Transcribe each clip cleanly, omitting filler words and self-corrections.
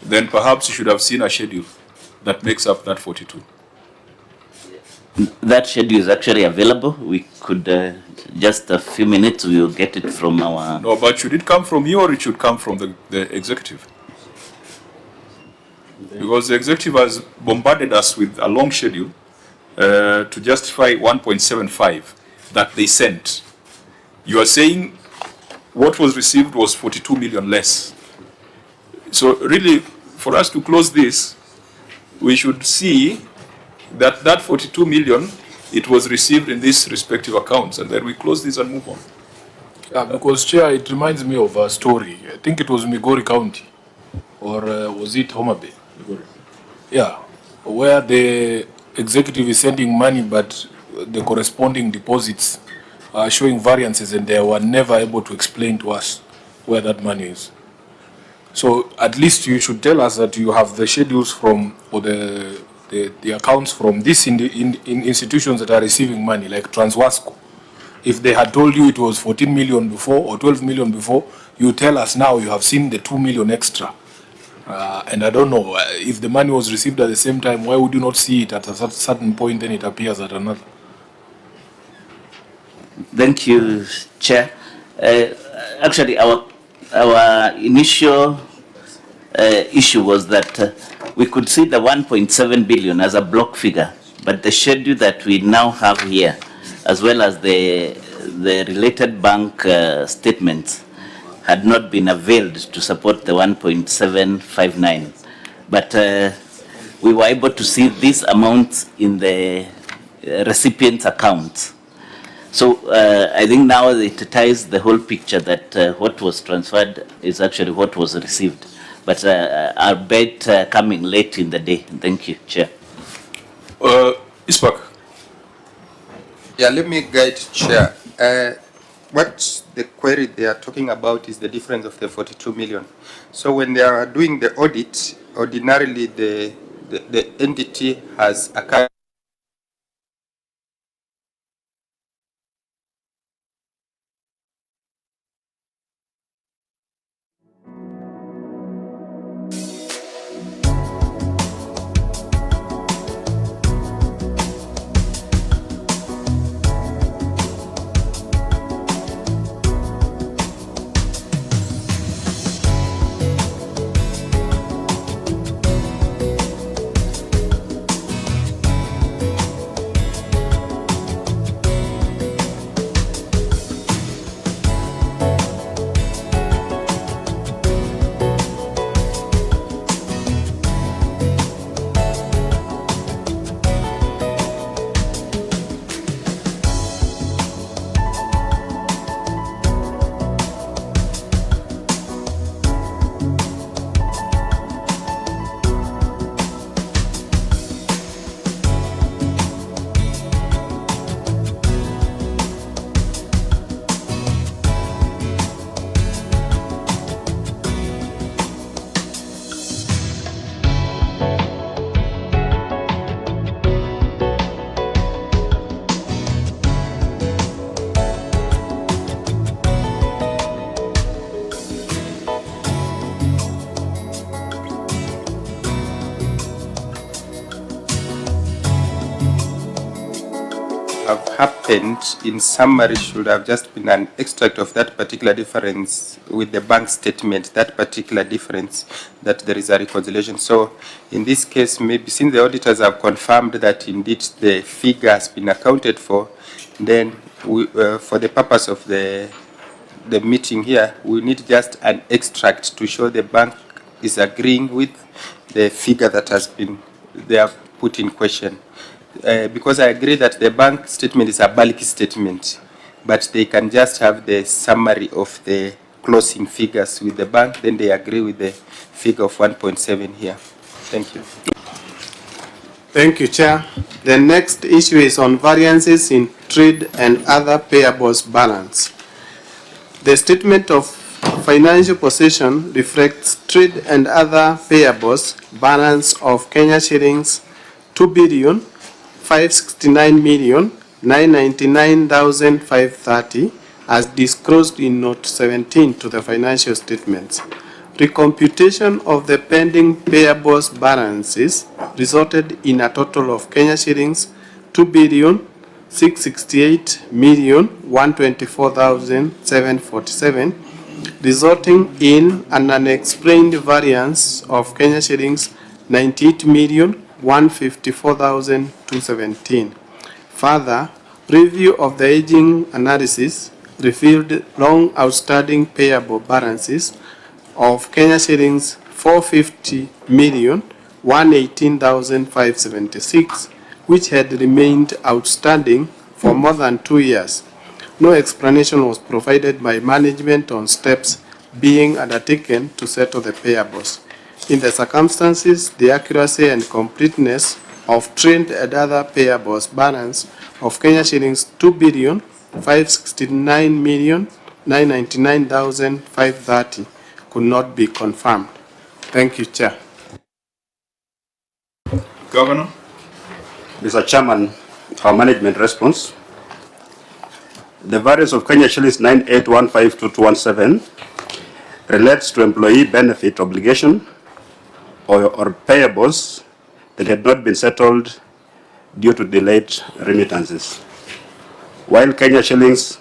then perhaps you should have seen a schedule that makes up that 42. That schedule is actually available. We could, just a few minutes, we will get it from our... No, but should it come from you or it should come from the executive? Because the executive has bombarded us with a long schedule to justify 1.75 that they sent. You are saying what was received was 42 million less. So really, for us to close this, we should see that 42 million, it was received in these respective accounts, and then we close this and move on. Yeah, because Chair, it reminds me of a story. I think it was Migori County, or was it Homa Bay? Yeah, where the executive is sending money, but the corresponding deposits are showing variances, and they were never able to explain to us where that money is. So at least you should tell us that you have the schedules from, or the accounts from these in institutions that are receiving money, like Transwasco. If they had told you it was 14 million before or 12 million before, you tell us now you have seen the 2 million extra. And I don't know, if the money was received at the same time, why would you not see it at a certain point, then it appears at another? Thank you, Chair. Actually, our initial issue was that we could see the 1.7 billion as a block figure, but the schedule that we now have here, as well as the related bank statements, had not been availed to support the 1.759. But we were able to see these amounts in the recipient's account. So I think now it ties the whole picture that what was transferred is actually what was received. But our bet coming late in the day. Thank you, Chair. Ispak. Yeah, let me guide, Chair. What the query they are talking about is the difference of the 42 million. So when they are doing the audit, ordinarily the entity has a have happened in summary should have just been an extract of that particular difference with the bank statement, that particular difference, that there is a reconciliation. So in this case, maybe since the auditors have confirmed that indeed the figure has been accounted for, then we, for the purpose of the meeting here, we need just an extract to show the bank is agreeing with the figure that has been they have put in question. Because I agree that the bank statement is a bulky statement, but they can just have the summary of the closing figures with the bank, then they agree with the figure of 1.7 here. Thank you. Thank you, Chair. The next issue is on variances in trade and other payables balance. The statement of financial position reflects trade and other payables balance of Kenya shillings 2,569,999,530 as disclosed in Note 17 to the financial statements. Recomputation of the pending payables balances resulted in a total of Kenya shillings 2,668,124,747, resulting in an unexplained variance of Kenya shillings 98,154,217. Further, review of the aging analysis revealed long outstanding payable balances of Kenya shillings 450,118,576, which had remained outstanding for more than 2 years. No explanation was provided by management on steps being undertaken to settle the payables. In the circumstances, the accuracy and completeness of trade and other payables balance of Kenya shillings 2,569,999,530 could not be confirmed. Thank you, Chair. Governor. Mr. Chairman, our management response. The variance of Kenya shillings 98152217 relates to employee benefit obligation or payables that had not been settled due to delayed remittances. While Kenya shillings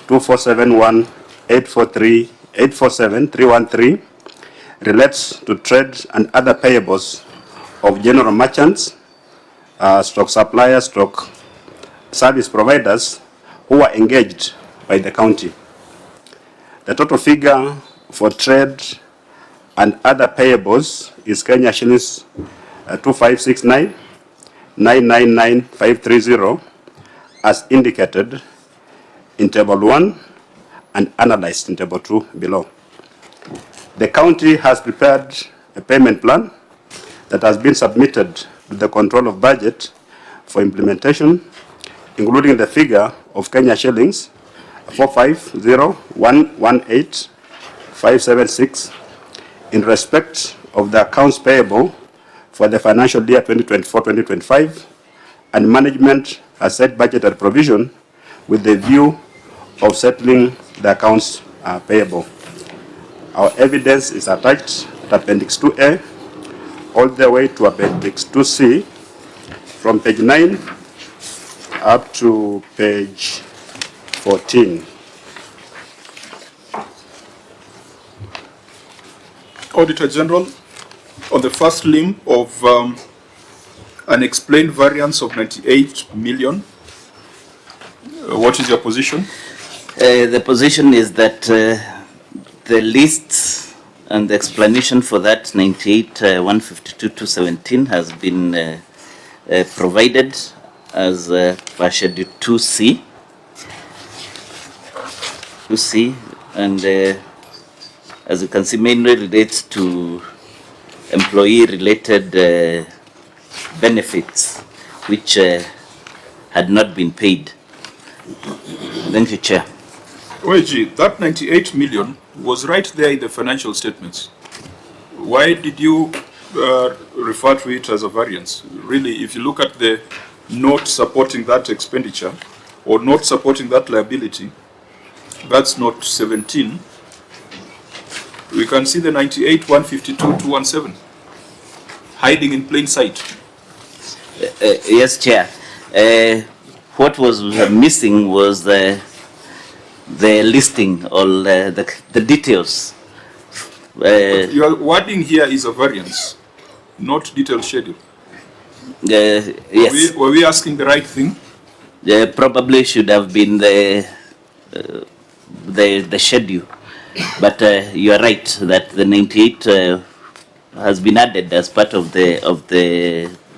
2471843847,313 relates to trade and other payables of general merchants, stock suppliers, stock service providers who are engaged by the county. The total figure for trade and other payables is Kenya shillings 2569,999,530 as indicated in Table 1 and analyzed in Table 2 below. The county has prepared a payment plan that has been submitted to the Control of Budget for implementation, including the figure of Kenya shillings 450,118,576 in respect of the accounts payable for the financial year 2024-2025, and management has set budgetary provision with the view of settling the accounts payable. Our evidence is attached at Appendix 2A all the way to Appendix 2C from page 9 up to page 14. Auditor General, on the first limb of an explained variance of 98 million, what is your position? The position is that the lists and the explanation for that 98,152,217 has been provided as per Schedule 2C. And as you can see, mainly relates to employee-related benefits which had not been paid. Thank you, Chair. OAG, that 98 million was right there in the financial statements. Why did you refer to it as a variance? Really, if you look at the note supporting that expenditure or not supporting that liability, that's note 17. We can see the 98,152,217 hiding in plain sight. Yes, Chair. What was missing was the listing or the details. Your wording here is a variance, not detailed schedule. Yes. Were we asking the right thing? Probably should have been the schedule, but you are right that the 98 has been added as part of the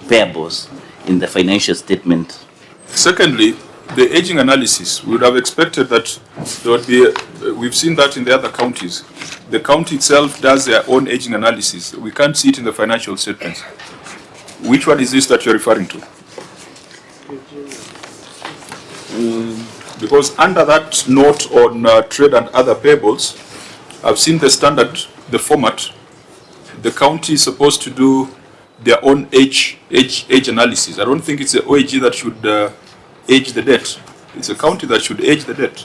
payables in the financial statement. Secondly, the aging analysis, we would have expected that there would be, we've seen that in the other counties. The county itself does their own aging analysis. We can't see it in the financial statements. Which one is this that you're referring to? Because under that note on trade and other payables, I've seen the standard, the format. The county is supposed to do their own age analysis. I don't think it's the OAG that should age the debt. It's a county that should age the debt.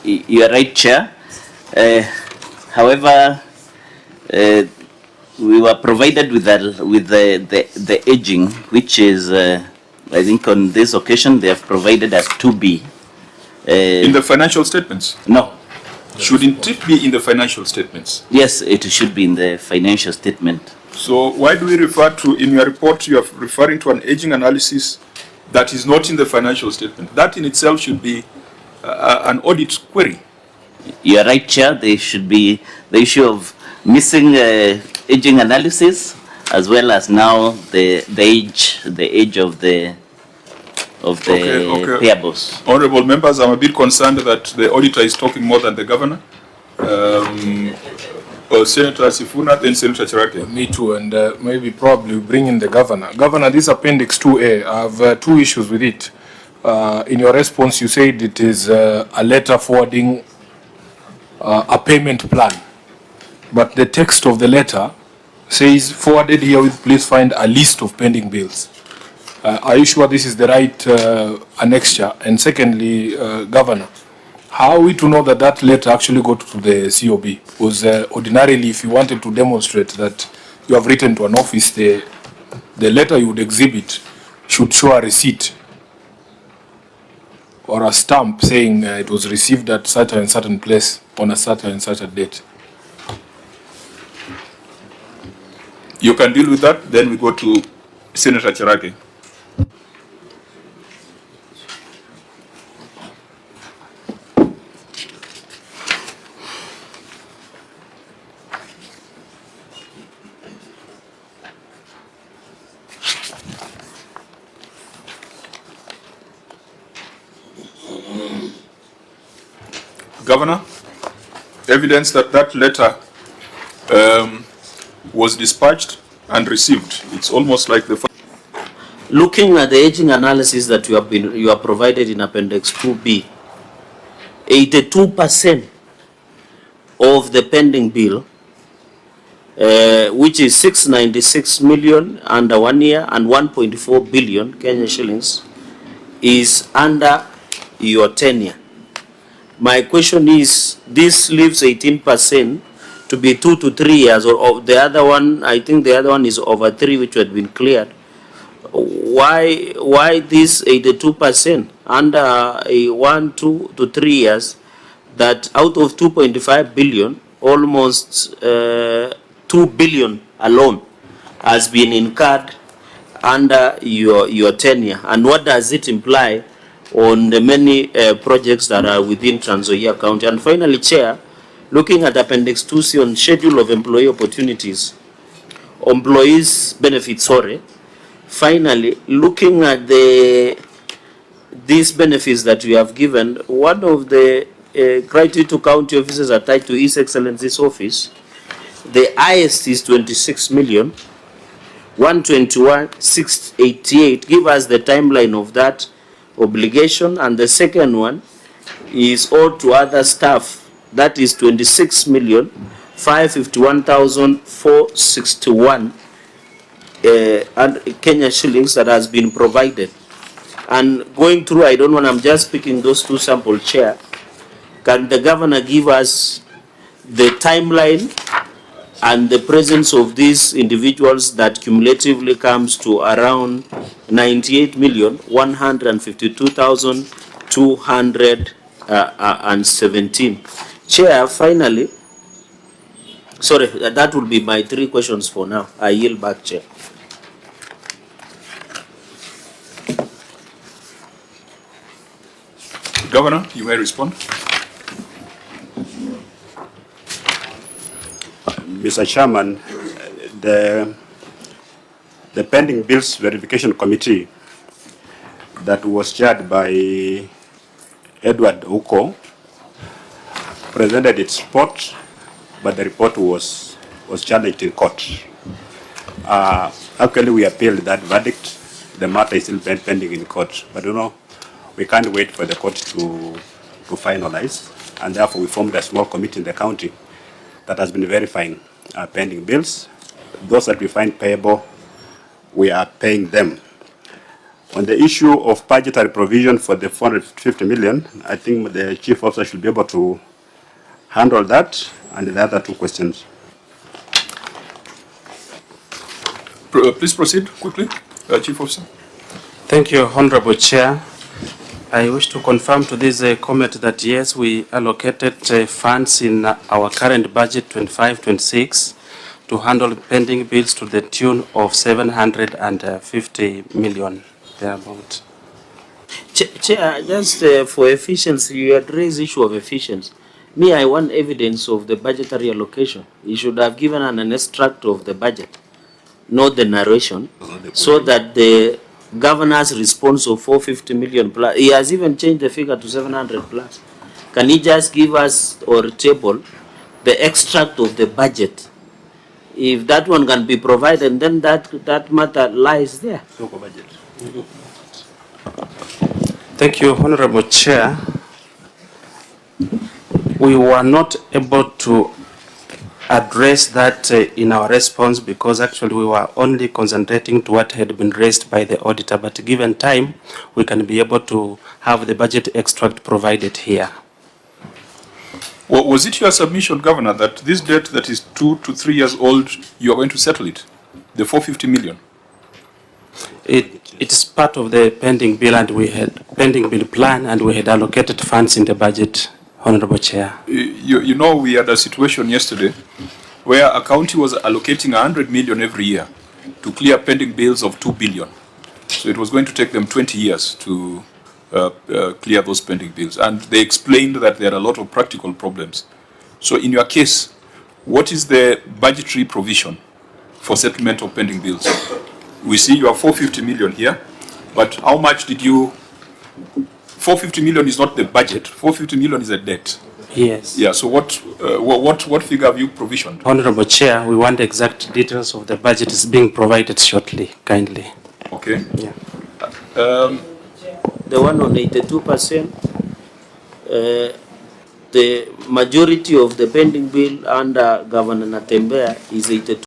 You are right, Chair. However, we were provided with the aging, which is, I think on this occasion, they have provided us 2B. In the financial statements? No. Shouldn't it be in the financial statements? Yes, it should be in the financial statement. So why do we refer to, in your report, you are referring to an aging analysis that is not in the financial statement? That in itself should be an audit query. You are right, Chair. There should be the issue of missing aging analysis, as well as now the age of the payables. Honorable members, I'm a bit concerned that the auditor is talking more than the governor. Senator Sifuna, then Senator Cherargei. Me too, and maybe probably bring in the governor. Governor, this Appendix 2A, I have 2 issues with it. In your response, you said it is a letter forwarding a payment plan. But the text of the letter says, forwarded herewith, please find a list of pending bills. Are you sure this is the right annexure? And secondly, Governor, how are we to know that that letter actually got to the COB? Because ordinarily, if you wanted to demonstrate that you have written to an office, the letter you would exhibit should show a receipt or a stamp saying it was received at such and certain place on a certain and such a date. You can deal with that, then we go to Senator Cherargei. Governor, evidence that that letter was dispatched and received. It's almost like the... Looking at the aging analysis that you are provided in Appendix 2B, 82% of the pending bill, which is 696 million under 1 year and 1.4 billion Kenya shillings, is under your tenure. My question is, this leaves 18% to be 2 to 3 years, or the other one, I think the other one is over 3, which had been cleared. Why this 82% under a 1, 2 to 3 years, that out of 2.5 billion, almost 2 billion alone has been incurred under your tenure? And what does it imply on the many projects that are within Trans Nzoia County? And finally, Chair, looking at Appendix 2C on schedule of employee opportunities, employees benefits, finally, looking at these benefits that we have given, one of the criteria to county officers are tied to His Excellency's office. The highest is 26 million, 121,688. Give us the timeline of that obligation. And the second one is all to other staff. That is 26,551,461 Kenya shillings that has been provided. And going through, I don't want, I'm just picking those 2 sample, Chair. Can the governor give us the timeline and the presence of these individuals that cumulatively comes to around 98,152,217. Chair, finally, sorry, that will be my 3 questions for now. I yield back, Chair. Governor, you may respond. Mr. Chairman, the pending bills verification committee that was chaired by Edward Uko presented its report, but the report was challenged in court. Actually, we appealed that verdict. The matter is still pending in court, but we can't wait for the court to finalize, and therefore we formed a small committee in the county that has been verifying pending bills. Those that we find payable, we are paying them. On the issue of budgetary provision for the 450 million, I think the chief officer should be able to handle that. and the other two questions. Please proceed quickly, Chief Officer. Thank you, Honorable Chair. I wish to confirm to this comment that yes, we allocated funds in our current budget 25-26 to handle pending bills to the tune of 750 million thereabout. Chair, just for efficiency, you address issue of efficiency. Me, I want evidence of the budgetary allocation. You should have given an extract of the budget, not the narration, so that the governor's response of 450 million plus, he has even changed the figure to 700 plus. Can he just give us or table the extract of the budget? If that one can be provided, then that matter lies there. Thank you, Honorable Chair. We were not able to address that in our response because actually we were only concentrating to what had been raised by the auditor, but given time, we can be able to have the budget extract provided here. Well, was it your submission, Governor, that this debt that is 2 to 3 years old, you are going to settle it, the 450 million? It is part of the pending bill, and we had pending bill plan, and we had allocated funds in the budget, Honorable Chair. You know, we had a situation yesterday where a county was allocating 100 million every year to clear pending bills of 2 billion. So it was going to take them 20 years to clear those pending bills. And they explained that there are a lot of practical problems. So in your case, what is the budgetary provision for settlement of pending bills? We see you have 450 million here, but how much did you... 450 million is not the budget, 450 million is a debt. Yes. Yeah, so what figure have you provisioned? Honorable Chair, we want the exact details of the budget is being provided shortly, kindly. Okay. Yeah. The one on 82%, the majority of the pending bill under Gov.Natembeya is 82%.